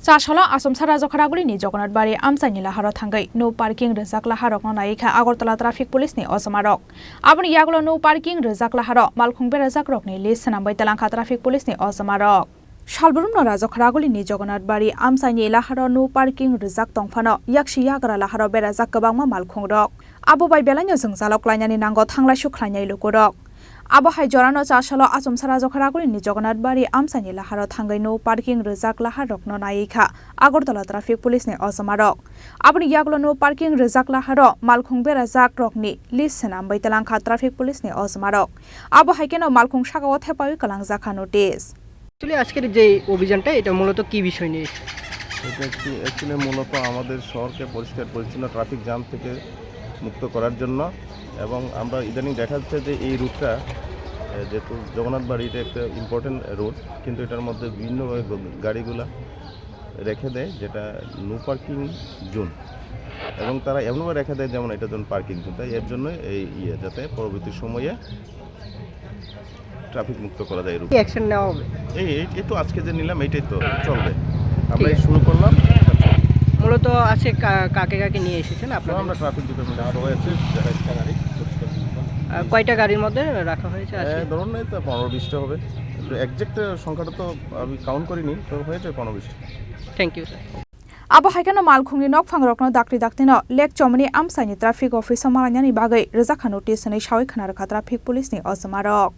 Chashala Asomsa Rajakhor Agulini Jagannath Bari amchaini laharo thangwi no parking rwjak laharrokno naioikha Agartala traffic police ni osamarok aboni yagulo no parking rwjak laharo malkhungbe rwjak rokni list sanambai talangkha traffic police ni osamarok Salburumno Rajakhor Agulini Jagannath Bari amchaini laharo no parking rwjak tongphano yakshi yagra laharo berajak kwbangma malkhungrok abo bai belano jungjalok klainani nango thanglaisu khlainai lukurok Abo hai jorano chasalo Asomsa Rajakhor Agulini Jagannath Bari amchaini laharo thangwi no parking rwjak laharrokno naioikha Agartala traffic police ni osamarok aboni yagulo no parking rwjak laharo malkhung berajak rokni list sanambai talangkha traffic police ni osamarok abo hai keno malkhung sakao thepai kalangjakha notice Actually আজকের যে অভিযানটা এটা মূলত কি বিষয় নিয়ে এটা actually মূলত আমাদের শহরকে পরিষ্কার পরিচ্ছন্ন ট্রাফিক জ্যাম থেকে মুক্ত করার জন্য এবং আমরা ইদানিং দেখা যাচ্ছে যে এই রুটটা যেহেতু জগন্নাথ বাড়ি এটা একটা ইম্পর্টেন্ট রুট কিন্তু এটার মধ্যে বিভিন্নভাবে গাড়িগুলা রেখে দেয় যেটা নো পার্কিং জোন এবং তারা এমনভাবে রেখে দেয় যেমন এটা জোন পার্কিং জোন তাই এর জন্য এই যাতে পরবর্তী সময়ে ট্রাফিক মুক্ত করা যায় রুট অ্যাকশন নেওয়া হবে এই তো আজকে যে নিলাম এইটাই তো চলবে আমরা শুরু করলাম মূলত আজকে কাকে কাকে নিয়ে এসেছেন আপনারা আমরা ট্রাফিক ডিপার্টমেন্ট আরো আছে যারা একটা গাড়ি কয়টা গাড়ির মধ্যে রাখা হয়েছে আজকে ধরুন না তো 15-20টা হবে এক্সাক্ট সংখ্যাটা তো আমি কাউন্ট করিনি তো হয়েছে 15-20টা thank you sir Abo haikano malkhungni nokphangrokno dakri daktino lek chomni amchaini traffic office malanyani bagai rwjakha notice ni sawai khana traffic police ni osamarok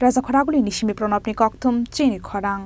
Rajakhor Agulini simi pronopni kokthum Chini Khorang